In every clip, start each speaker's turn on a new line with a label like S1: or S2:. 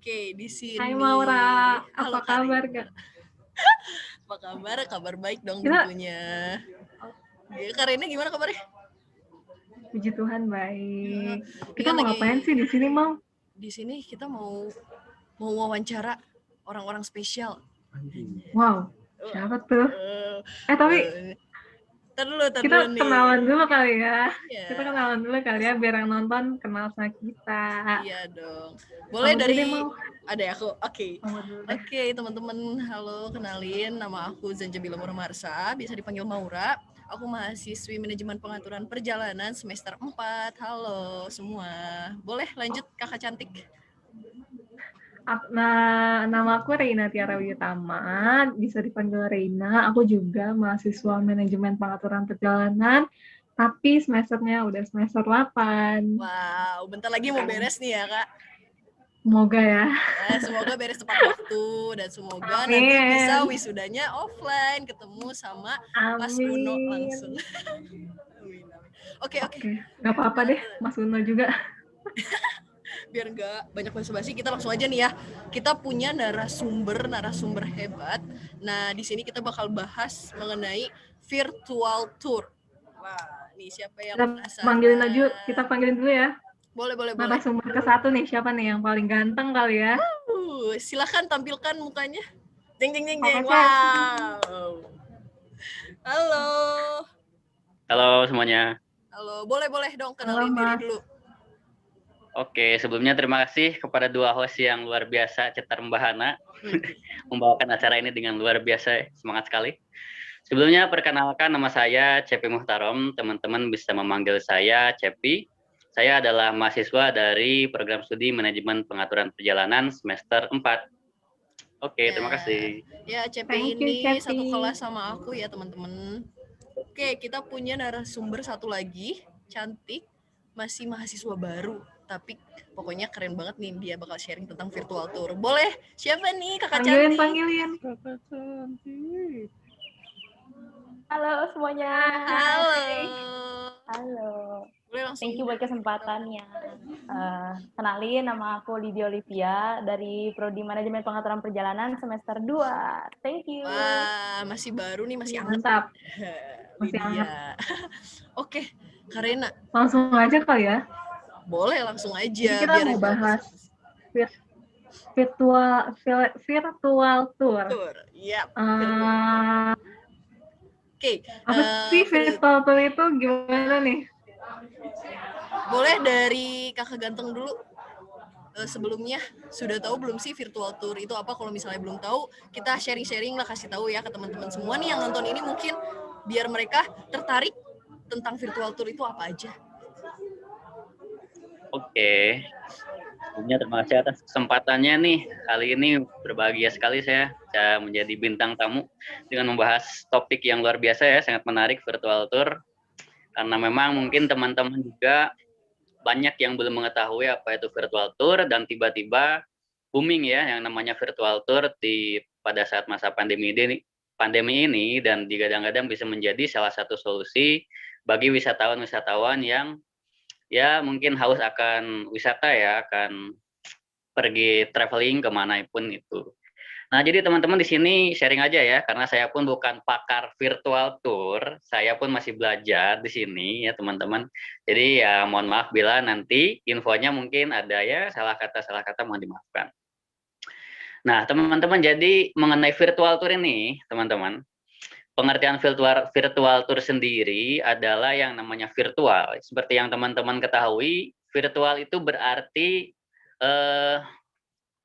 S1: Oke, di
S2: Hai
S1: sini.
S2: Maura,
S1: Halo
S2: apa kabar
S1: Karina.
S2: Kak?
S1: Apa kabar? Kabar baik dong
S2: Kita,
S1: tentunya. Ya, Karina gimana kabarnya?
S2: puji Tuhan baik.
S1: Ini
S2: Kita
S1: kan
S2: mau
S1: lagi
S2: ngapain sih di sini mau?
S1: di sini kita mau wawancara orang-orang spesial.
S2: Wow, siapa tuh?
S1: Eh,
S2: Tapi
S1: tar
S2: kita
S1: dulu nih.
S2: kenalan dulu kali ya.
S1: Iya.
S2: Kita kenalan dulu kali ya, biar yang nonton kenal sama kita.
S1: Iya dong. Boleh
S2: Kamu dulu
S1: dari
S2: deh mau.
S1: ada aku. Oke.
S2: Kamu dulu deh.
S1: Oke, teman-teman, halo, kenalin nama aku Zanjabila Marsa, bisa dipanggil Maura. Aku mahasiswi manajemen pengaturan perjalanan semester 4. Halo semua. Boleh lanjut Kakak cantik?
S2: Nah, nama aku Reina Tiara Wiyutama, bisa dipanggil Reina. Aku juga mahasiswa manajemen pengaturan perjalanan, tapi semesternya udah semester 8.
S1: Wow, bentar lagi mau beres nih ya, Kak.
S2: Semoga ya.
S1: Semoga beres tepat waktu dan semoga nanti bisa wisudanya offline, ketemu sama Mas Uno langsung. Oke.
S2: Gak apa-apa deh, Mas Uno juga.
S1: Biar nggak banyak basa-basi, kita langsung aja nih ya. Kita punya narasumber hebat. Nah, di sini kita bakal bahas mengenai virtual tour. Wah, nih siapa yang penasaran?
S2: Kita panggilin dulu ya.
S1: Boleh.
S2: Narasumber ke satu nih, siapa nih yang paling ganteng kali ya?
S1: Silakan tampilkan mukanya. Jeng.
S2: Wow.
S1: Halo.
S3: Halo semuanya.
S1: Halo, boleh dong kenalin diri dulu.
S3: Oke, sebelumnya terima kasih kepada dua host yang luar biasa, Cetar Mbahana, membawakan acara ini dengan luar biasa, semangat sekali. Sebelumnya perkenalkan, nama saya Cepi Muhtarom, teman-teman bisa memanggil saya Cepi. Saya adalah mahasiswa dari program studi manajemen pengaturan perjalanan semester 4. Oke, terima kasih.
S1: Ya, Cepi ini satu kelas sama aku ya teman-teman. Oke, kita punya narasumber satu lagi, cantik, masih mahasiswa baru, tapi pokoknya keren banget nih, dia bakal sharing tentang virtual tour. Boleh? Siapa nih kakak cantik?
S2: Panggilin.
S3: Kakak cantik.
S4: Halo semuanya.
S1: Halo.
S4: Thank you buat kesempatannya. Kenalin, nama aku Lydia Olivia dari Prodi Manajemen Pengaturan Perjalanan semester 2. Thank you.
S1: Wah, masih baru nih, masih
S2: mantap.
S1: Masih hangat. Oke, Karina.
S2: Langsung aja kali ya?
S1: Boleh, langsung aja.
S2: Jadi kita mau bahas virtual tour.
S1: Yep.
S2: Oke. Apa sih virtual tour itu, gimana nih?
S1: Boleh dari kakak ganteng dulu. Sebelumnya sudah tahu belum sih virtual tour itu apa? Kalau misalnya belum tahu, kita sharing lah, kasih tahu ya ke teman-teman semua nih yang nonton ini, mungkin biar mereka tertarik tentang virtual tour itu apa aja.
S3: Oke. Sebelumnya terima kasih atas kesempatannya nih. Kali ini berbahagia sekali saya menjadi bintang tamu dengan membahas topik yang luar biasa ya, sangat menarik, virtual tour. Karena memang mungkin teman-teman juga banyak yang belum mengetahui apa itu virtual tour, dan tiba-tiba booming ya yang namanya virtual tour pada saat masa pandemi ini, dan digadang-gadang bisa menjadi salah satu solusi bagi wisatawan yang ya mungkin haus akan wisata ya, akan pergi traveling kemanapun itu. Nah, jadi teman-teman di sini sharing aja ya, karena saya pun bukan pakar virtual tour, saya pun masih belajar di sini ya teman-teman. Jadi ya mohon maaf bila nanti infonya mungkin ada ya salah kata mohon dimaafkan. Nah, teman-teman, jadi mengenai virtual tour ini, teman-teman, pengertian virtual tour sendiri adalah yang namanya virtual. Seperti yang teman-teman ketahui, virtual itu berarti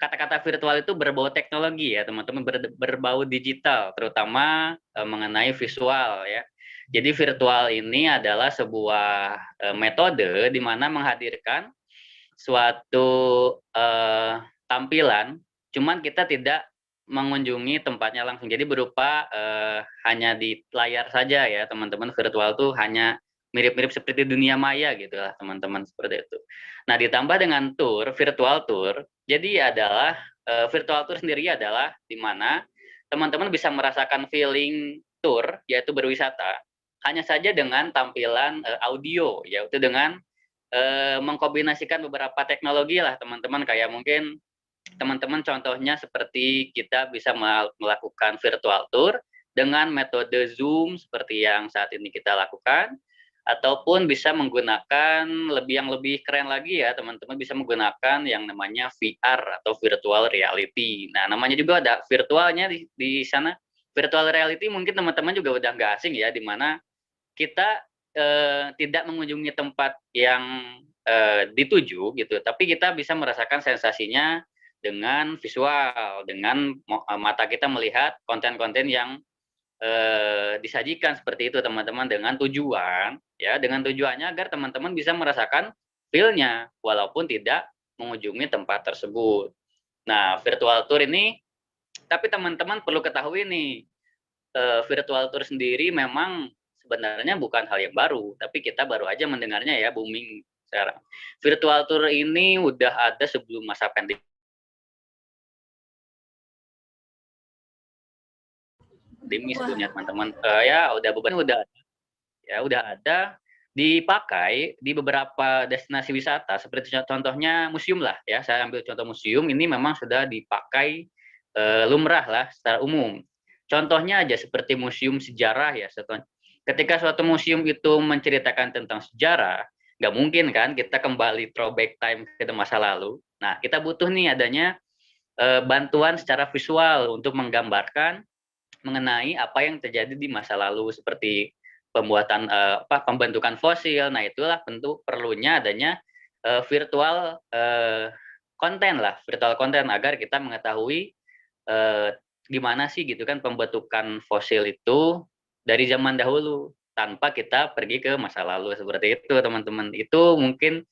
S3: kata-kata virtual itu berbau teknologi ya teman-teman, berbau digital, terutama mengenai visual ya. Jadi virtual ini adalah sebuah metode di mana menghadirkan suatu tampilan, cuman kita tidak mengunjungi tempatnya langsung. Jadi berupa hanya di layar saja ya teman-teman. Virtual tuh hanya mirip-mirip seperti dunia maya gitu lah teman-teman, seperti itu. Nah, ditambah dengan virtual tour, jadi adalah virtual tour sendiri adalah di mana teman-teman bisa merasakan feeling tour, yaitu berwisata, hanya saja dengan tampilan audio, yaitu dengan mengkombinasikan beberapa teknologi lah teman-teman, kayak mungkin teman-teman contohnya seperti kita bisa melakukan virtual tour dengan metode Zoom seperti yang saat ini kita lakukan, ataupun bisa menggunakan yang lebih keren lagi ya, teman-teman bisa menggunakan yang namanya VR atau virtual reality. Nah, namanya juga ada virtualnya di sana. Virtual reality mungkin teman-teman juga udah nggak asing ya, di mana kita tidak mengunjungi tempat yang dituju gitu, tapi kita bisa merasakan sensasinya dengan visual, dengan mata kita melihat konten-konten yang disajikan seperti itu teman-teman, dengan tujuannya agar teman-teman bisa merasakan feel-nya walaupun tidak mengunjungi tempat tersebut. Nah, virtual tour ini, tapi teman-teman perlu ketahui nih, virtual tour sendiri memang sebenarnya bukan hal yang baru, tapi kita baru aja mendengarnya ya, booming sekarang. Virtual tour ini udah ada sebelum masa pandemi sebelumnya teman-teman. Ya udah ada dipakai di beberapa destinasi wisata seperti contohnya museum lah ya. Saya ambil contoh museum, ini memang sudah dipakai lumrah lah secara umum. Contohnya aja seperti museum sejarah ya. Ketika suatu museum itu menceritakan tentang sejarah, nggak mungkin kan kita kembali throwback time ke masa lalu. Nah, kita butuh nih adanya bantuan secara visual untuk menggambarkan mengenai apa yang terjadi di masa lalu, seperti pembentukan fosil. Nah, itulah tentu perlunya adanya virtual konten agar kita mengetahui gimana sih gitu kan pembentukan fosil itu dari zaman dahulu tanpa kita pergi ke masa lalu, seperti itu teman-teman. Itu mungkin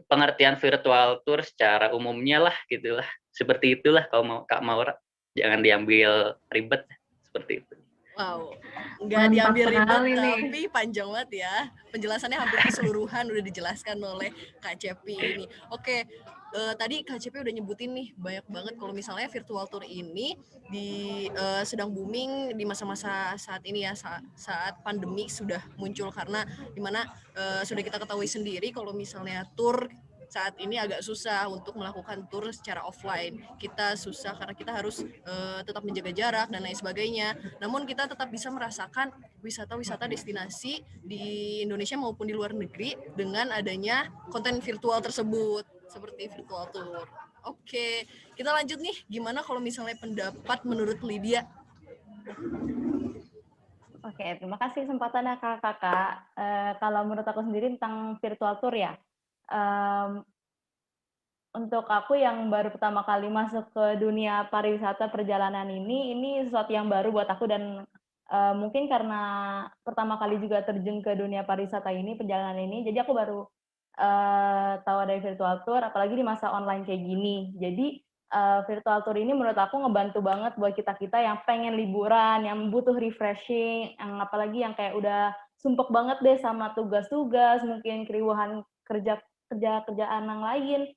S3: pengertian virtual tour secara umumnya lah gitulah. Seperti itulah kalau Kak Maura, jangan diambil ribet seperti itu.
S1: Wow, nggak diambil ribet tapi panjang banget ya. Penjelasannya hampir keseluruhan udah dijelaskan oleh Kak Cepi ini. Oke, tadi Kak Cepi udah nyebutin nih banyak banget kalau misalnya virtual tour ini sedang booming di masa-masa saat ini ya, saat pandemi sudah muncul, karena dimana sudah kita ketahui sendiri kalau misalnya tour saat ini agak susah untuk melakukan tour secara offline. Kita susah karena kita harus tetap menjaga jarak dan lain sebagainya. Namun kita tetap bisa merasakan wisata-wisata destinasi di Indonesia maupun di luar negeri dengan adanya konten virtual tersebut, seperti virtual tour. Oke, kita lanjut nih. Gimana kalau misalnya pendapat menurut Lydia?
S4: Oke, terima kasih kesempatannya kakak. Kalau menurut aku sendiri tentang virtual tour ya, untuk aku yang baru pertama kali masuk ke dunia pariwisata perjalanan ini sesuatu yang baru buat aku, dan mungkin karena pertama kali juga terjun ke dunia pariwisata ini, perjalanan ini, jadi aku baru tahu ada virtual tour, apalagi di masa online kayak gini. Jadi virtual tour ini menurut aku ngebantu banget buat kita-kita yang pengen liburan, yang butuh refreshing, yang apalagi yang kayak udah sumpek banget deh sama tugas-tugas, mungkin keriuhan kerjaan yang lain.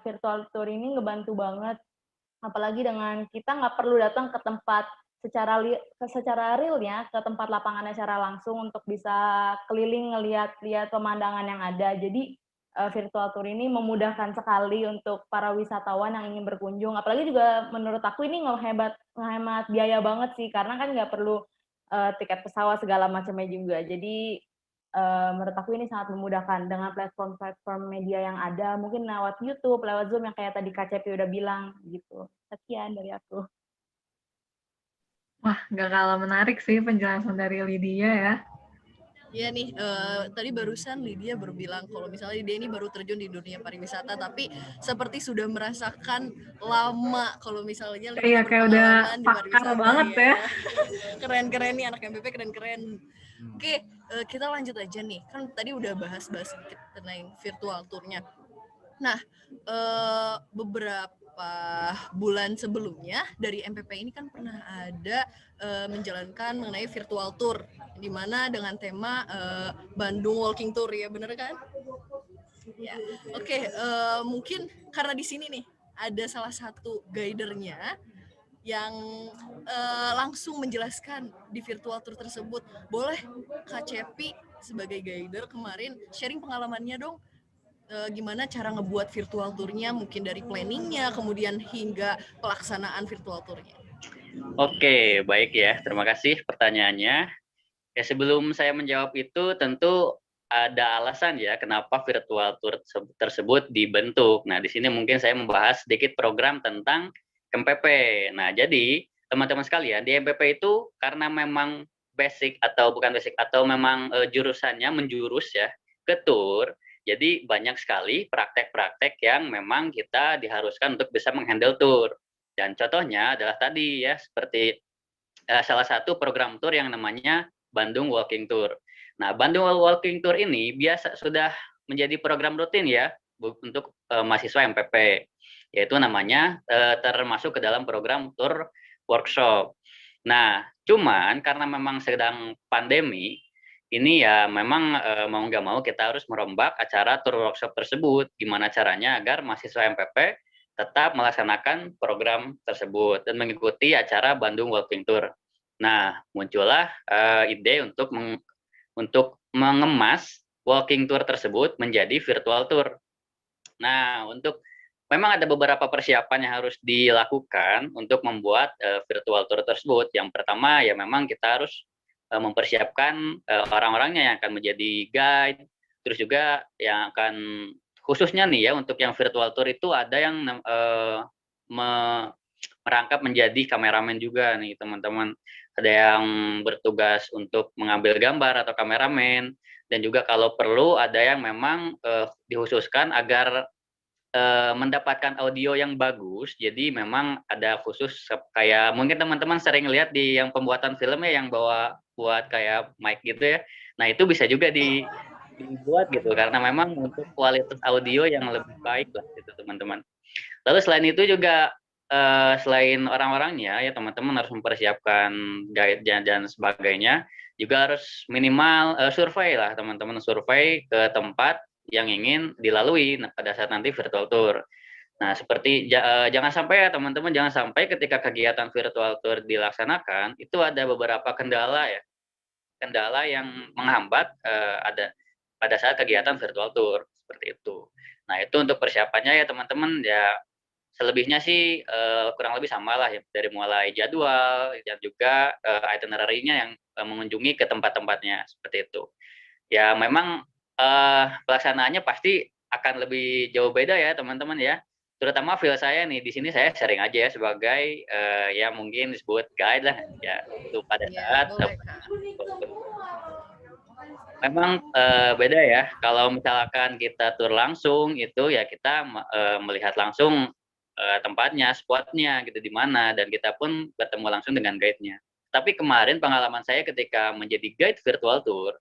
S4: Virtual tour ini ngebantu banget, apalagi dengan kita nggak perlu datang ke tempat secara realnya, ke tempat lapangannya secara langsung untuk bisa keliling ngelihat pemandangan yang ada. Jadi virtual tour ini memudahkan sekali untuk para wisatawan yang ingin berkunjung, apalagi juga menurut aku ini ngehemat biaya banget sih, karena kan nggak perlu tiket pesawat segala macamnya juga. Jadi menurut aku ini sangat memudahkan dengan platform media yang ada, mungkin lewat YouTube, lewat Zoom yang kayak tadi Kak Cepi udah bilang gitu. Sekian dari aku.
S2: Wah, nggak kalah menarik sih penjelasan dari Lydia ya.
S1: Iya nih, tadi barusan Lydia berbilang kalau misalnya dia ini baru terjun di dunia pariwisata, tapi seperti sudah merasakan lama kalau misalnya
S2: Lydia kayak udah pakar banget ya.
S1: Keren-keren nih anak MPP, keren-keren. Oke, kita lanjut aja nih. Kan tadi udah bahas-bahas sedikit tentang virtual tour-nya. Nah, beberapa bulan sebelumnya dari MPP ini kan pernah ada menjalankan mengenai virtual tour, di mana dengan tema Bandung Walking Tour, ya bener kan? Ya, oke. Mungkin karena di sini nih ada salah satu guidernya yang langsung menjelaskan di virtual tour tersebut. Boleh Kak Cepi sebagai guider kemarin sharing pengalamannya dong, gimana cara ngebuat virtual tour-nya, mungkin dari planningnya, kemudian hingga pelaksanaan virtual tour-nya.
S3: Oke, baik ya. Terima kasih pertanyaannya. Ya, sebelum saya menjawab itu, tentu ada alasan ya kenapa virtual tour tersebut dibentuk. Nah, di sini mungkin saya membahas sedikit program tentang MPP. Nah, jadi teman-teman sekalian, di MPP itu karena memang bukan basic atau memang jurusannya menjurus ya ke tour. Jadi banyak sekali praktek-praktek yang memang kita diharuskan untuk bisa menghandle tour. Dan contohnya adalah tadi ya, seperti salah satu program tour yang namanya Bandung Walking Tour. Nah, Bandung Walking Tour ini biasa sudah menjadi program rutin ya untuk mahasiswa MPP, yaitu namanya termasuk ke dalam program tour workshop. Nah, cuman karena memang sedang pandemi, ini ya memang mau nggak mau kita harus merombak acara tour workshop tersebut. Gimana caranya agar mahasiswa MPP tetap melaksanakan program tersebut dan mengikuti acara Bandung Walking Tour. Nah, muncullah ide untuk mengemas walking tour tersebut menjadi virtual tour. Nah, memang ada beberapa persiapan yang harus dilakukan untuk membuat virtual tour tersebut. Yang pertama ya memang kita harus mempersiapkan orang-orangnya yang akan menjadi guide, terus juga yang akan khususnya nih ya untuk yang virtual tour itu ada yang merangkap menjadi kameramen juga nih teman-teman. Ada yang bertugas untuk mengambil gambar atau kameramen, dan juga kalau perlu ada yang memang dikhususkan agar mendapatkan audio yang bagus. Jadi memang ada khusus kayak mungkin teman-teman sering lihat di yang pembuatan filmnya yang buat kayak mic gitu ya. Nah, itu bisa juga dibuat gitu karena memang untuk kualitas audio yang lebih baik lah gitu teman-teman. Lalu selain itu juga selain orang-orangnya ya teman-teman harus mempersiapkan guide dan sebagainya, juga harus minimal survei lah teman-teman, survei ke tempat yang ingin dilalui pada saat nanti virtual tour. Nah, seperti jangan sampai ya teman-teman, jangan sampai ketika kegiatan virtual tour dilaksanakan itu ada beberapa kendala ya, kendala yang menghambat ada pada saat kegiatan virtual tour seperti itu. Nah, itu untuk persiapannya ya teman-teman ya. Selebihnya sih kurang lebih sama lah ya, dari mulai jadwal dan juga itinerary-nya yang mengunjungi ke tempat-tempatnya seperti itu. Ya memang pelaksanaannya pasti akan lebih jauh beda ya teman-teman ya. Terutama feel saya nih di sini saya sharing aja ya sebagai ya mungkin disebut guide lah ya itu pada saat memang beda ya. Kalau misalkan kita tur langsung itu ya kita melihat langsung tempatnya, spotnya gitu di mana, dan kita pun bertemu langsung dengan guide-nya. Tapi kemarin pengalaman saya ketika menjadi guide virtual tour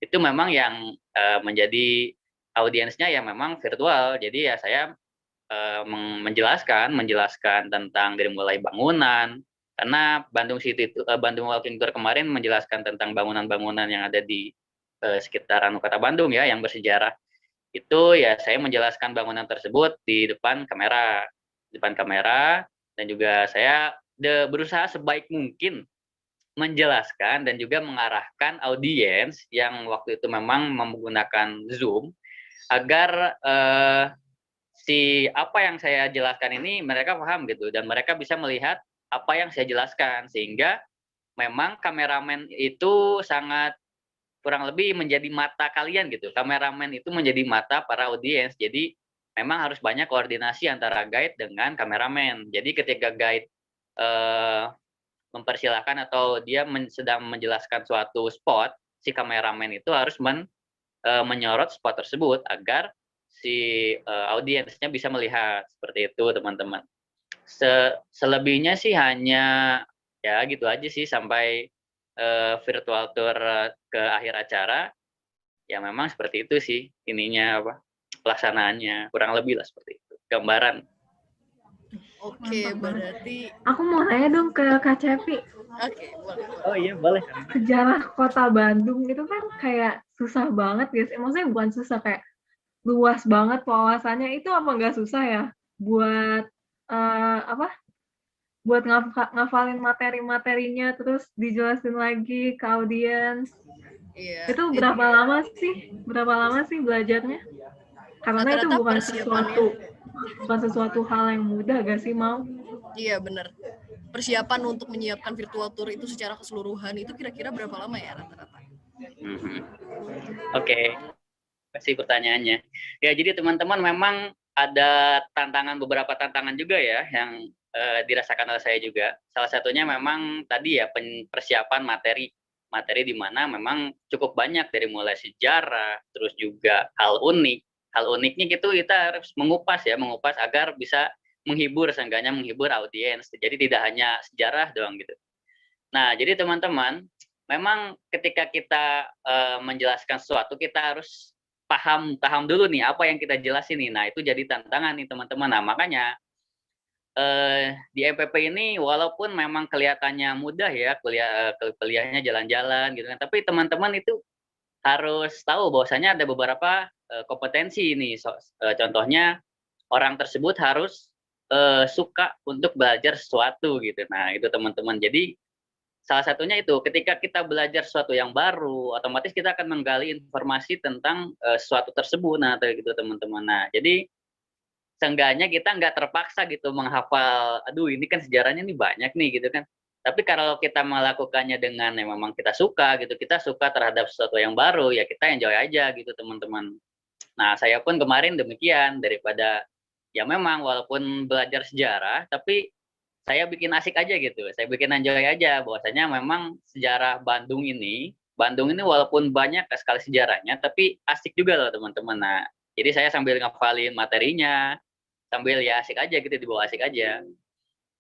S3: itu memang yang menjadi audiensnya ya memang virtual. Jadi ya saya menjelaskan tentang dari mulai bangunan, karena Bandung Walking Tour kemarin menjelaskan tentang bangunan-bangunan yang ada di sekitaran kota Bandung ya yang bersejarah. Itu ya saya menjelaskan bangunan tersebut di depan kamera, dan juga saya berusaha sebaik mungkin menjelaskan dan juga mengarahkan audiens yang waktu itu memang menggunakan Zoom agar apa yang saya jelaskan ini mereka paham gitu, dan mereka bisa melihat apa yang saya jelaskan, sehingga memang kameramen itu sangat kurang lebih menjadi mata kalian gitu. Kameramen itu menjadi mata para audiens. Jadi memang harus banyak koordinasi antara guide dengan kameramen. Jadi ketika guide mempersilahkan atau dia sedang menjelaskan suatu spot, si kameramen itu harus menyorot spot tersebut agar si audiensnya bisa melihat seperti itu teman-teman. Selebihnya sih hanya ya gitu aja sih sampai virtual tour ke akhir acara ya memang seperti itu sih ininya pelaksanaannya kurang lebih lah seperti itu gambaran.
S1: Oke, berarti
S2: aku mau nanya dong ke Kak Cepi.
S1: Oke, boleh.
S3: Oh iya boleh.
S2: Sejarah kota Bandung itu kan kayak susah banget guys. Maksudnya bukan susah, kayak luas banget wawasannya. Itu apa nggak susah ya buat buat ngafalin materi-materinya terus dijelasin lagi ke audiens?
S1: Iya.
S2: Itu berapa lama sih belajarnya? Karena itu
S1: Rata-rata
S2: bukan
S1: persiapannya,
S2: sesuatu hal yang mudah gak sih, Mau?
S1: iya bener. Persiapan untuk menyiapkan virtual tour itu secara keseluruhan itu kira-kira berapa lama ya rata-rata?
S3: Mhm. Oke, kasih pertanyaannya. Ya, jadi teman-teman memang ada beberapa tantangan juga ya yang dirasakan oleh saya juga. Salah satunya memang tadi ya persiapan materi di mana memang cukup banyak dari mulai sejarah, terus juga hal unik. Hal uniknya gitu kita harus mengupas agar bisa seenggaknya menghibur audiens. Jadi tidak hanya sejarah doang gitu. Nah, jadi teman-teman, memang ketika kita menjelaskan sesuatu kita harus paham dulu nih apa yang kita jelasin nih. Nah, itu jadi tantangan nih teman-teman. Nah, makanya di MPP ini walaupun memang kelihatannya mudah ya kuliahnya jalan-jalan gitu kan, tapi teman-teman itu harus tahu bahwasanya ada beberapa kompetensi ini. Contohnya orang tersebut harus suka untuk belajar sesuatu gitu. Nah, itu teman-teman. Jadi salah satunya itu ketika kita belajar sesuatu yang baru, otomatis kita akan menggali informasi tentang sesuatu tersebut. Nah, gitu teman-teman. Nah, jadi seenggaknya kita nggak terpaksa gitu menghafal, aduh ini kan sejarahnya nih banyak nih gitu kan. Tapi kalau kita melakukannya dengan yang memang kita suka gitu, kita suka terhadap sesuatu yang baru, ya kita enjoy aja gitu teman-teman. Nah, saya pun kemarin demikian, daripada ya memang walaupun belajar sejarah, tapi saya bikin asik aja gitu, saya bikin enjoy aja, bahwasanya memang sejarah Bandung ini walaupun banyak sekali sejarahnya, tapi asik juga loh teman-teman. Nah, jadi saya sambil ngafalin materinya, sambil ya asik aja gitu, dibawa asik aja.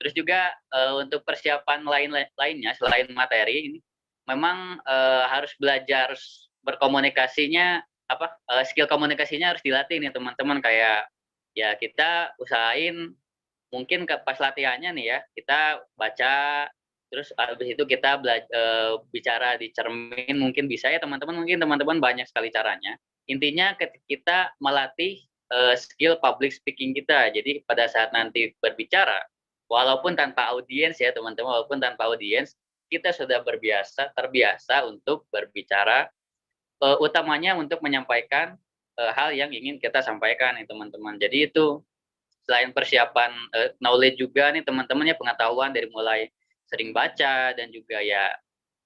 S3: Terus juga untuk persiapan lainnya selain materi ini, memang harus belajar berkomunikasinya, skill komunikasinya harus dilatih nih teman-teman. Kayak ya kita usahain mungkin pas latihannya nih ya, kita baca, terus habis itu kita bicara di cermin, mungkin bisa ya teman-teman, mungkin teman-teman banyak sekali caranya. Intinya kita melatih skill public speaking kita. Jadi pada saat nanti berbicara, walaupun tanpa audiens ya teman-teman, walaupun tanpa audiens, kita sudah terbiasa untuk berbicara, utamanya untuk menyampaikan hal yang ingin kita sampaikan nih teman-teman. Jadi itu selain persiapan knowledge juga nih teman-teman ya, pengetahuan dari mulai sering baca dan juga ya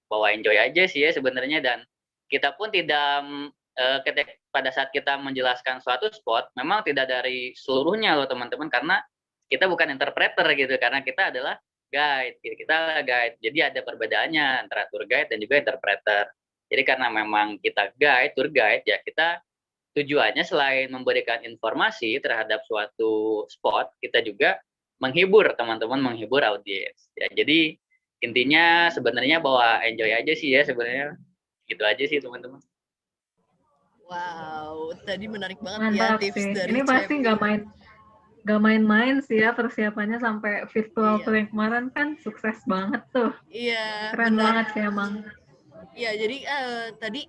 S3: bawa enjoy aja sih ya sebenarnya. Dan kita pun tidak pada saat kita menjelaskan suatu spot memang tidak dari seluruhnya loh teman-teman, karena kita bukan interpreter gitu, karena kita adalah guide, jadi ada perbedaannya antara tour guide dan juga interpreter. Jadi karena memang kita tour guide ya, kita tujuannya selain memberikan informasi terhadap suatu spot, kita juga menghibur teman-teman, menghibur audiens ya. Jadi intinya sebenarnya bawa enjoy aja sih ya sebenarnya, gitu aja sih teman-teman.
S1: Wow, tadi menarik banget
S2: Mantap
S1: ya tips
S2: sih.
S1: dari
S2: Ini pasti
S1: Cepi.
S2: nggak main-main sih ya persiapannya, sampai virtual
S1: Iya.
S2: tour yang kemarin kan sukses banget tuh.
S1: Iya,
S2: Keren
S1: benar.
S2: banget sih emang.
S1: Iya, jadi tadi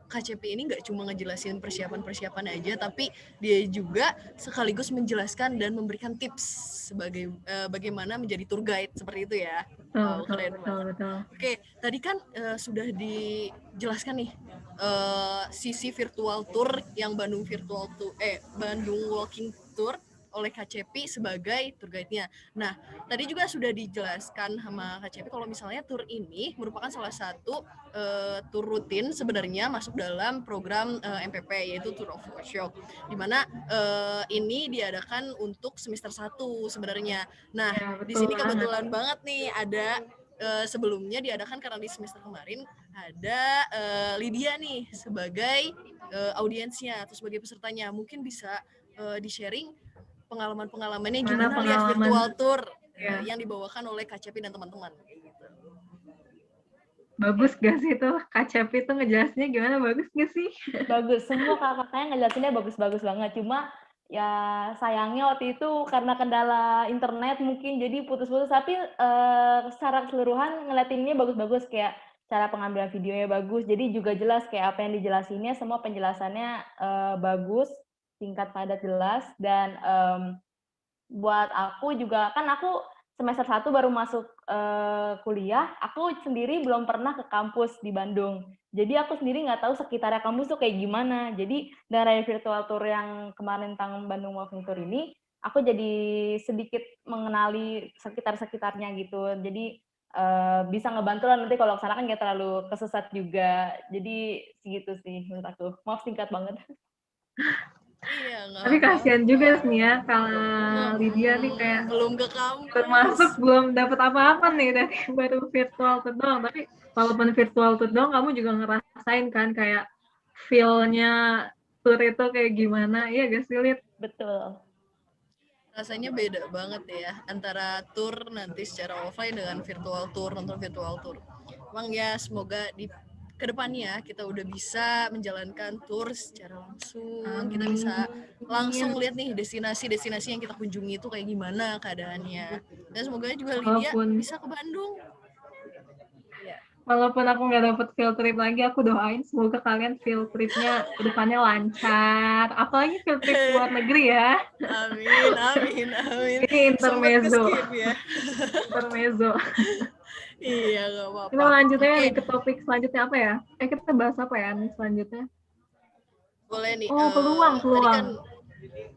S1: KCP ini nggak cuma ngejelasin persiapan-persiapan aja, tapi dia juga sekaligus menjelaskan dan memberikan tips sebagai bagaimana menjadi tour guide seperti itu ya. Wow, keren banget.
S2: Betul.
S1: Oke, tadi kan sudah dijelaskan nih sisi virtual tour yang Bandung Walking Tour oleh KCP sebagai tour guide-nya. Nah, tadi juga sudah dijelaskan sama KCP kalau misalnya tour ini merupakan salah satu tour rutin sebenarnya masuk dalam program MPP, yaitu Tour of Workshop, di mana ini diadakan untuk semester 1 sebenarnya. Nah,
S2: Ya,
S1: di
S2: betul
S1: sini
S2: banget.
S1: kebetulan banget nih ada sebelumnya diadakan karena di semester kemarin ada Lydia nih sebagai audiensnya atau sebagai pesertanya. Mungkin bisa di-sharing pengalaman-pengalamannya gimana lihat virtual tour yang dibawakan oleh KCP dan teman-teman.
S2: Bagus gak sih tuh KCP tuh ngejelasinnya gimana, bagus gak sih?
S4: Bagus, semua kakak-kakaknya ngejelasinnya bagus-bagus banget. Cuma ya sayangnya waktu itu karena kendala internet mungkin jadi putus-putus, tapi secara keseluruhan ngeliatinnya bagus-bagus, kayak cara pengambilan videonya bagus, jadi juga jelas kayak apa yang dijelasinnya, semua penjelasannya bagus, singkat, padat, jelas. Dan buat aku juga, kan aku semester 1 baru masuk kuliah, aku sendiri belum pernah ke kampus di Bandung. Jadi aku sendiri nggak tahu sekitarnya kampus tuh kayak gimana. Jadi dari virtual tour yang kemarin tentang Bandung Walking Tour ini, aku jadi sedikit mengenali sekitar-sekitarnya gitu. Jadi bisa ngebantu lah nanti kalau kesana kan nggak terlalu kesesat juga. Jadi segitu sih menurut aku. Maaf singkat banget.
S1: Iya, nggak
S2: Tapi kasihan
S1: apa-apa.
S2: juga nih ya kalau Lydia nih kayak
S1: belum ke kampus.
S2: termasuk belum dapat apa-apa nih dari baru virtual tour doang. Tapi walaupun virtual tour doang, kamu juga ngerasain kan kayak feel-nya tour itu kayak gimana. Iya gak sih, Lid?
S4: Betul.
S1: Rasanya beda banget ya antara tour nanti secara offline dengan virtual tour, nonton virtual tour. Emang ya semoga di kedepannya kita udah bisa menjalankan tour secara langsung. Kita bisa langsung lihat nih destinasi-destinasi yang kita kunjungi itu kayak gimana keadaannya. Dan semoga juga Lydia
S2: Walaupun
S1: bisa ke Bandung.
S2: walaupun aku nggak dapet field trip lagi, aku doain semoga kalian field tripnya kedepannya lancar. Apalagi field trip ke luar negeri ya.
S1: Amin, amin, amin.
S2: Ini
S1: Sempet
S2: intermezzo.
S1: ke-skip ya.
S2: Intermezzo.
S1: Iya, gak apa-apa.
S2: Kita lanjut aja
S1: Oke,
S2: nih ke topik selanjutnya apa ya? Kita bahas apa ya nih selanjutnya?
S1: boleh nih.
S2: Oh, peluang.
S1: Tadi kan,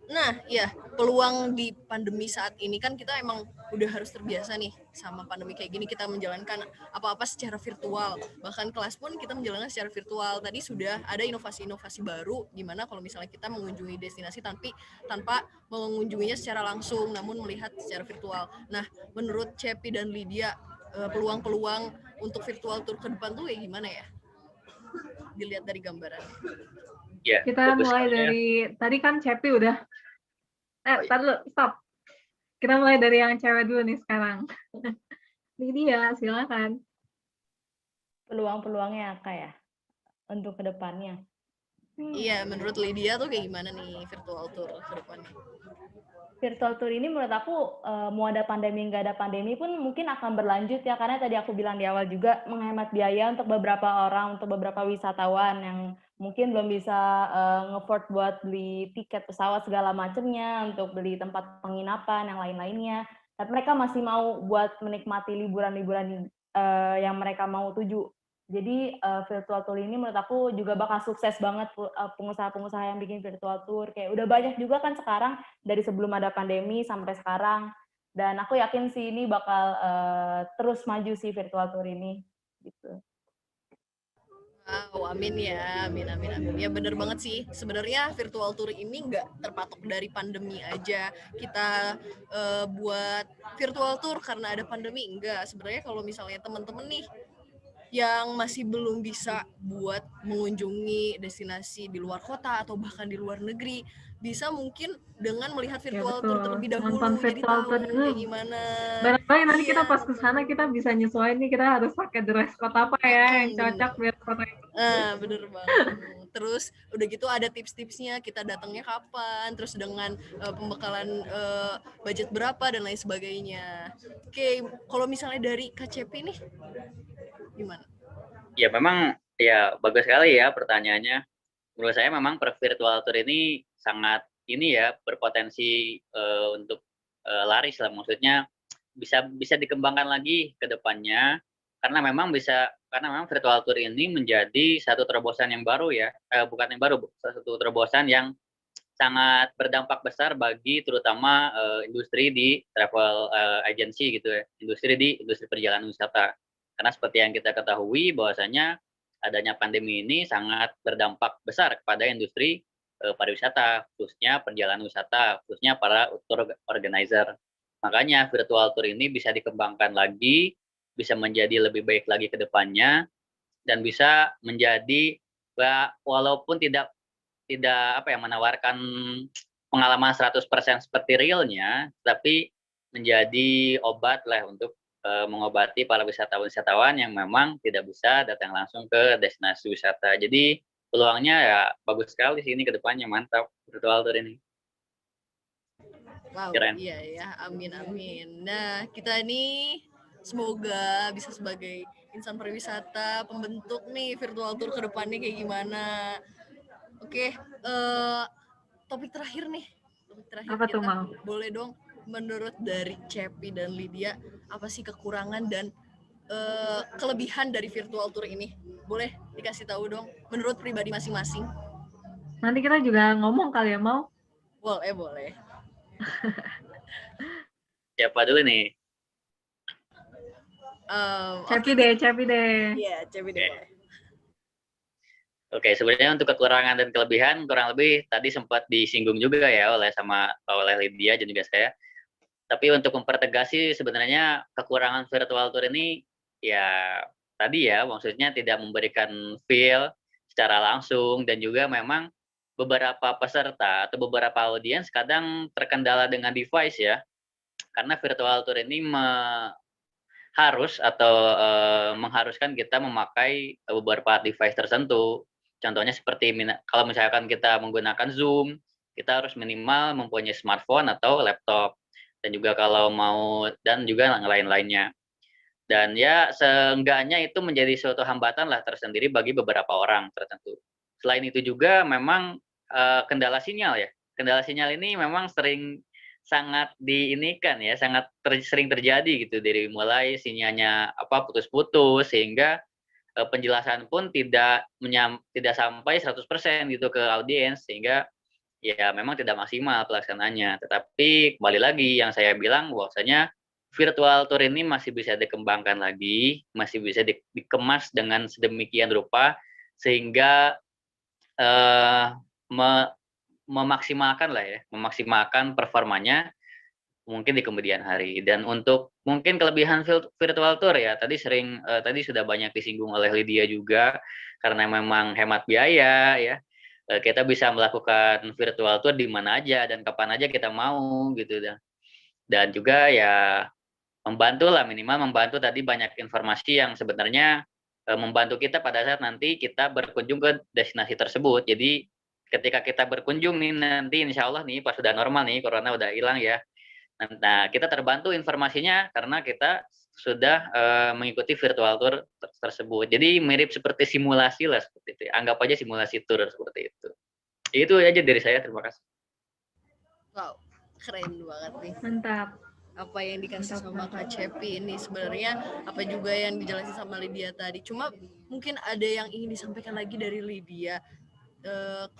S1: nah, ya peluang di pandemi saat ini kan kita emang udah harus terbiasa nih sama pandemi kayak gini, kita menjalankan apa-apa secara virtual. Bahkan kelas pun kita menjalankan secara virtual. Tadi sudah ada inovasi-inovasi baru gimana kalau misalnya kita mengunjungi destinasi tanpa mengunjunginya secara langsung, namun melihat secara virtual. Nah, menurut Cepi dan Lydia, peluang-peluang untuk virtual tour ke depan tuh kayak gimana ya? Dilihat dari gambaran.
S3: Ya,
S2: Kita
S3: bagus
S2: mulai
S3: sekali ya.
S2: dari tadi kan Cepi udah. Tar dulu, stop. Kita mulai dari yang cewek dulu nih sekarang. Lydia, silakan.
S4: Peluang-peluangnya apa ya untuk kedepannya?
S1: Iya, menurut Lydia tuh kayak gimana nih virtual tour ke depannya?
S4: Virtual tour ini menurut aku mau ada pandemi nggak ada pandemi pun mungkin akan berlanjut ya, karena tadi aku bilang di awal juga menghemat biaya untuk beberapa orang, untuk beberapa wisatawan yang mungkin belum bisa nge-afford buat beli tiket pesawat segala macamnya, untuk beli tempat penginapan yang lain-lainnya. Tapi mereka masih mau buat menikmati liburan-liburan yang mereka mau tuju. Jadi virtual tour ini menurut aku juga bakal sukses banget pengusaha-pengusaha yang bikin virtual tour. Kayak udah banyak juga kan sekarang dari sebelum ada pandemi sampai sekarang. Dan aku yakin sih ini bakal terus maju sih virtual tour ini. Gitu.
S1: Wow, amin ya, amin, amin, amin. Ya bener banget sih. Sebenarnya virtual tour ini nggak terpatok dari pandemi aja. Kita buat virtual tour karena ada pandemi, enggak. Sebenarnya kalau misalnya teman-teman nih yang masih belum bisa buat mengunjungi destinasi di luar kota atau bahkan di luar negeri, bisa mungkin dengan melihat virtual tour terlebih dahulu,
S2: Nonton
S1: jadi
S2: virtual
S1: tahu
S2: tour dulu.
S1: kayak gimana.
S2: Barangkali nanti kita
S1: Iya,
S2: pas ke sana kita bisa nyesuaiin nih, kita harus pakai dress code apa ya yang cocok biar foto itu.
S1: bener banget. Terus udah gitu ada tips-tipsnya, kita datangnya kapan, terus dengan pembekalan budget berapa dan lain sebagainya. Oke, kalau misalnya dari KCP nih gimana?
S3: Ya memang ya bagus sekali ya pertanyaannya. Menurut saya memang virtual tour ini sangat ini ya berpotensi untuk laris lah, maksudnya bisa dikembangkan lagi ke depannya karena memang virtual tour ini menjadi satu terobosan yang baru ya, bukan yang baru, satu terobosan yang sangat berdampak besar bagi terutama industri di travel agency gitu ya, industri perjalanan wisata. Karena seperti yang kita ketahui bahwasanya adanya pandemi ini sangat berdampak besar kepada industri pariwisata, khususnya perjalanan wisata, khususnya para tour organizer. Makanya virtual tour ini bisa dikembangkan lagi, bisa menjadi lebih baik lagi ke depannya, dan bisa menjadi walaupun tidak menawarkan pengalaman 100% seperti realnya, tapi menjadi obat lah untuk mengobati para wisatawan yang memang tidak bisa datang langsung ke destinasi wisata. Jadi peluangnya ya bagus sekali sih ini ke depannya, mantap virtual tour ini.
S1: Wow,
S3: Keren.
S1: iya ya, amin amin. Nah, kita ini semoga bisa sebagai insan pariwisata pembentuk nih virtual tour ke depannya kayak gimana. Oke, topik terakhir nih. Topik terakhir
S2: Apa tuh,
S1: kita.
S2: Mal?
S1: Boleh dong menurut dari Cepi dan Lydia, apa sih kekurangan dan kelebihan dari virtual tour ini? Boleh dikasih tahu dong, menurut pribadi masing-masing.
S2: Nanti kita juga ngomong kali ya, mau?
S1: Boleh.
S3: Siapa dulu nih?
S2: Cepi deh.
S1: Iya, Cepi deh.
S3: Oke. Oke, sebenarnya untuk kekurangan dan kelebihan kurang lebih tadi sempat disinggung juga ya oleh Lydia dan juga saya. Tapi untuk mempertegas sih sebenarnya kekurangan virtual tour ini ya tadi ya maksudnya tidak memberikan feel secara langsung dan juga memang beberapa peserta atau beberapa audiens kadang terkendala dengan device ya. Karena virtual tour ini mengharuskan kita memakai beberapa device tertentu. Contohnya seperti kalau misalkan kita menggunakan Zoom, kita harus minimal mempunyai smartphone atau laptop. Dan juga kalau mau dan juga lain-lainnya. Dan ya seenggaknya itu menjadi suatu hambatan lah tersendiri bagi beberapa orang tertentu. Selain itu juga memang kendala sinyal ya. Kendala sinyal ini memang sangat diinikan ya, sangat sering terjadi gitu dari mulai sinyalnya putus-putus sehingga penjelasan pun tidak sampai 100% gitu ke audiens sehingga ya memang tidak maksimal pelaksanaannya. Tetapi kembali lagi yang saya bilang bahwasanya virtual tour ini masih bisa dikembangkan lagi, masih bisa dikemas dengan sedemikian rupa sehingga memaksimalkan performanya mungkin di kemudian hari. Dan untuk mungkin kelebihan virtual tour ya tadi sudah banyak disinggung oleh Lydia juga karena memang hemat biaya ya. Kita bisa melakukan virtual tour di mana aja dan kapan aja kita mau gitu dan juga ya minimal membantu tadi banyak informasi yang sebenarnya membantu kita pada saat nanti kita berkunjung ke destinasi tersebut. Jadi ketika kita berkunjung nih nanti insya Allah nih pas sudah normal nih corona udah hilang ya. Nah kita terbantu informasinya karena kita sudah mengikuti virtual tour tersebut. Jadi mirip seperti simulasi lah seperti itu. Anggap aja simulasi tour seperti itu. Itu aja dari saya. Terima kasih.
S1: Wow, keren banget nih.
S2: Mantap.
S1: Apa yang dikasih sama Kak Cepi ini sebenarnya apa juga yang dijelasin sama Lydia tadi. Cuma mungkin ada yang ingin disampaikan lagi dari Lydia.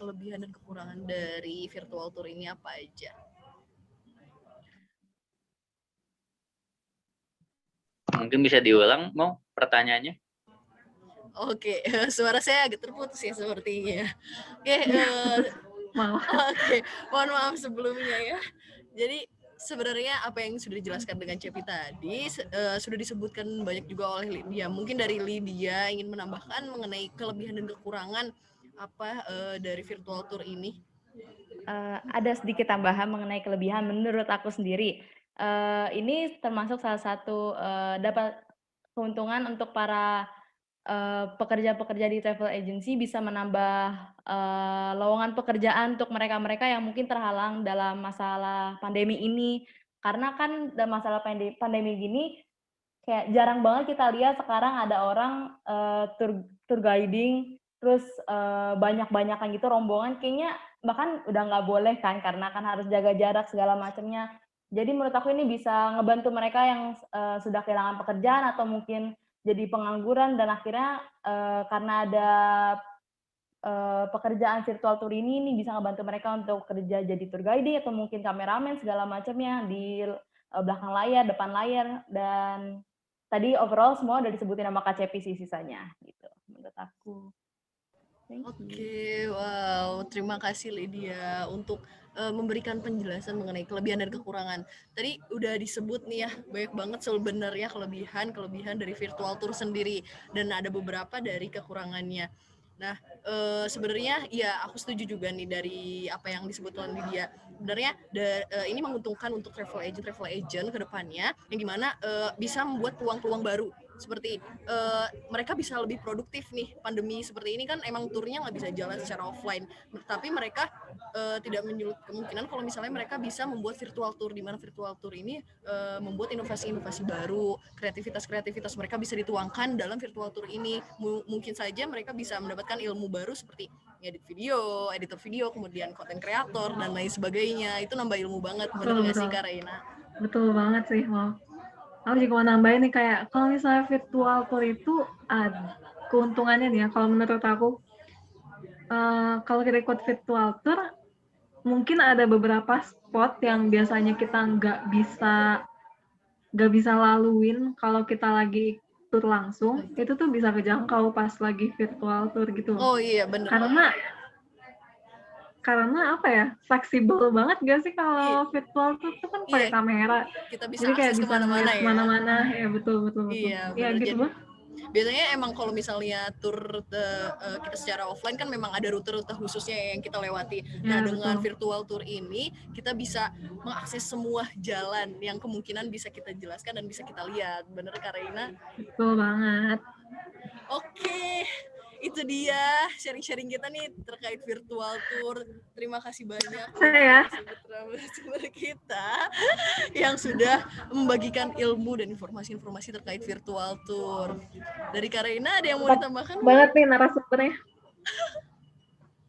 S1: Kelebihan dan kekurangan dari virtual tour ini apa aja?
S3: Mungkin bisa diulang mau pertanyaannya?
S1: Oke, suara saya agak terputus ya sepertinya. Oke, mohon maaf sebelumnya ya. Jadi sebenarnya apa yang sudah dijelaskan dengan Cepi tadi sudah disebutkan banyak juga oleh Lydia. Mungkin dari Lydia ingin menambahkan mengenai kelebihan dan kekurangan apa dari virtual tour ini?
S4: Ada sedikit tambahan mengenai kelebihan menurut aku sendiri. Ini termasuk salah satu dapat keuntungan untuk para pekerja-pekerja di travel agency bisa menambah lowongan pekerjaan untuk mereka-mereka yang mungkin terhalang dalam masalah pandemi ini. Karena kan dalam masalah pandemi gini, kayak jarang banget kita lihat sekarang ada orang tour guiding, terus banyak-banyakan gitu rombongan, kayaknya bahkan udah nggak boleh kan, karena kan harus jaga jarak segala macamnya. Jadi menurut aku ini bisa ngebantu mereka yang sudah kehilangan pekerjaan atau mungkin jadi pengangguran dan akhirnya karena ada pekerjaan virtual tour ini bisa ngebantu mereka untuk kerja jadi tour guiding atau mungkin kameramen segala macamnya di belakang layar, depan layar, dan tadi overall semua udah disebutin sama Kak Cepi sih sisanya gitu menurut aku.
S1: Oke, wow, terima kasih Lydia untuk memberikan penjelasan mengenai kelebihan dan kekurangan. Tadi udah disebut nih ya, banyak banget sebenarnya kelebihan dari virtual tour sendiri dan ada beberapa dari kekurangannya. Nah, sebenarnya ya aku setuju juga nih dari apa yang disebutkan Lydia. Sebenarnya ini menguntungkan untuk travel agent ke depannya yang dimana bisa membuat peluang-peluang baru seperti mereka bisa lebih produktif nih. Pandemi seperti ini kan emang turnya nggak bisa jalan secara offline, tapi mereka tidak menyulut kemungkinan kalau misalnya mereka bisa membuat virtual tour, di mana virtual tour ini membuat inovasi-inovasi baru, kreativitas mereka bisa dituangkan dalam virtual tour ini. Mungkin saja mereka bisa mendapatkan ilmu baru seperti edit video, editor video, kemudian konten kreator dan lain sebagainya. Itu nambah ilmu banget, bener nggak sih Kak Reina?
S2: Betul banget sih, Mau. Aku juga mau nambahin nih, kayak kalau misalnya virtual tour itu ada keuntungannya nih ya, kalau menurut aku. Kalau kita ikut virtual tour, mungkin ada beberapa spot yang biasanya kita nggak bisa laluin kalau kita lagi tour langsung, itu tuh bisa kejangkau pas lagi virtual tour gitu.
S1: Oh iya, bener.
S2: Karena apa ya, fleksibel banget gak sih kalau virtual tour tuh kan pakai kamera.
S1: Kita bisa
S2: jadi kayak
S1: akses
S2: bisa
S1: kemana-mana ya.
S2: Kemana-mana, ya betul.
S1: Iya,
S2: gitu.
S1: Biasanya emang kalau misalnya tour kita secara offline kan memang ada rute-rute khususnya yang kita lewati. Nah, dengan virtual tour ini kita bisa mengakses semua jalan yang kemungkinan bisa kita jelaskan dan bisa kita lihat. Bener Kak Reina?
S2: Betul banget.
S1: Oke, itu dia sharing-sharing kita nih terkait virtual tour. Terima kasih banyak narasumber kita yang sudah membagikan ilmu dan informasi-informasi terkait virtual tour. Dari Kak Reina ada yang mau ditambahkan?
S2: Banget nih narasumbernya.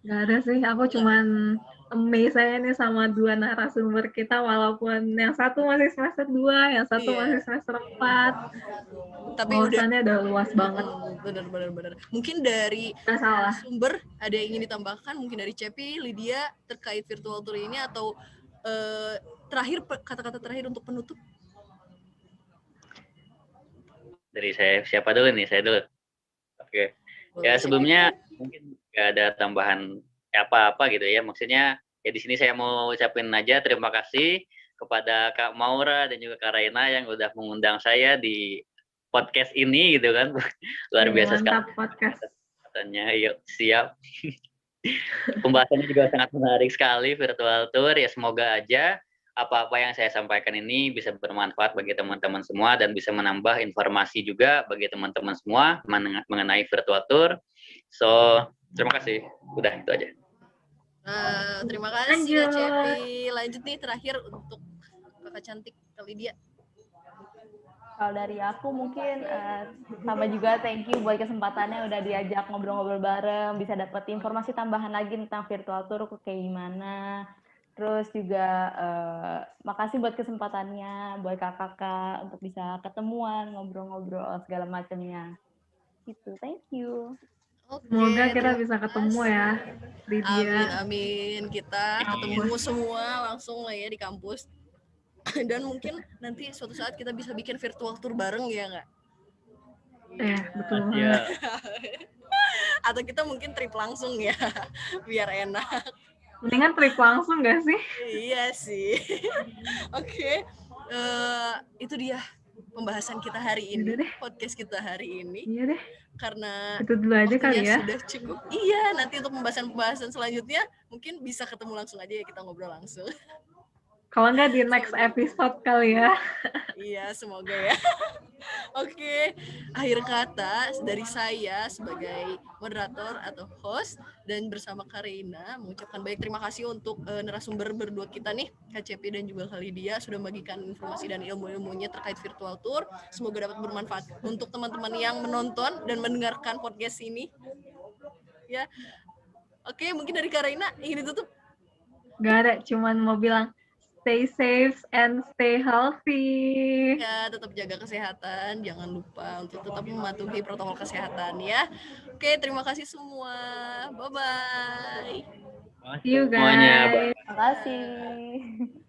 S2: Gak ada sih, aku cuman amazed saya nih sama dua narasumber kita, walaupun yang satu masih semester 2, yang satu masih semester 4.
S1: Tapi
S2: udah luas banget.
S1: Bener. Mungkin dari narasumber ada yang ingin ditambahkan, mungkin dari Cepi, Lydia terkait virtual tour ini, atau terakhir kata-kata terakhir untuk penutup?
S3: Dari saya, siapa dulu nih? Saya dulu. Oke. Ya sebelumnya mungkin nggak ada tambahan apa-apa gitu ya. Maksudnya ya di sini saya mau ucapin aja terima kasih kepada Kak Maura dan juga Kak Reina yang udah mengundang saya di podcast ini gitu kan. Luar biasa sekali.
S2: Podcast.
S3: Katanya, yuk siap. Pembahasannya juga sangat menarik sekali virtual tour. Ya semoga aja apa-apa yang saya sampaikan ini bisa bermanfaat bagi teman-teman semua dan bisa menambah informasi juga bagi teman-teman semua mengenai virtual tour. So, terima kasih. Udah itu aja.
S1: Terima kasih Kak Cepi. Lanjut nih terakhir untuk Kakak cantik Kak Lydia.
S4: Kalau dari aku mungkin sama juga thank you buat kesempatannya udah diajak ngobrol-ngobrol bareng, bisa dapat informasi tambahan lagi tentang virtual tour kayak gimana. Terus juga makasih buat kesempatannya, buat kakak-kakak untuk bisa ketemuan, ngobrol-ngobrol segala macamnya. Gitu, thank you.
S2: Semoga kita bisa ketemu ya, Lydia.
S1: Amin. Kita ketemu semua langsung lah ya di kampus. Dan mungkin nanti suatu saat kita bisa bikin virtual tour bareng ya nggak?
S2: Betul banget.
S1: Atau kita mungkin trip langsung ya, biar enak.
S2: Mendingan trip langsung nggak sih?
S1: Iya sih. Oke. Itu dia pembahasan kita hari ini, podcast kita hari ini.
S2: Iya deh.
S1: Karena
S2: itu dulu aja kali ya.
S1: Sudah cukup. Iya, nanti untuk pembahasan selanjutnya mungkin bisa ketemu langsung aja ya, kita ngobrol langsung.
S2: Kalau nggak di next episode kali ya.
S1: Iya, semoga ya. Oke, akhir kata dari saya sebagai moderator atau host dan bersama Kak Reina mengucapkan banyak terima kasih untuk narasumber berdua kita nih, Kak Cepi dan juga Kak Lydia sudah membagikan informasi dan ilmu-ilmunya terkait virtual tour. Semoga dapat bermanfaat untuk teman-teman yang menonton dan mendengarkan podcast ini. Ya. Oke, mungkin dari Kak Reina ingin ditutup?
S2: Gak ada, cuman mau bilang stay safe and stay healthy.
S1: Ya, tetap jaga kesehatan. Jangan lupa untuk tetap mematuhi protokol kesehatan ya. Oke, terima kasih semua. Bye-bye.
S2: See you guys.
S4: Terima kasih.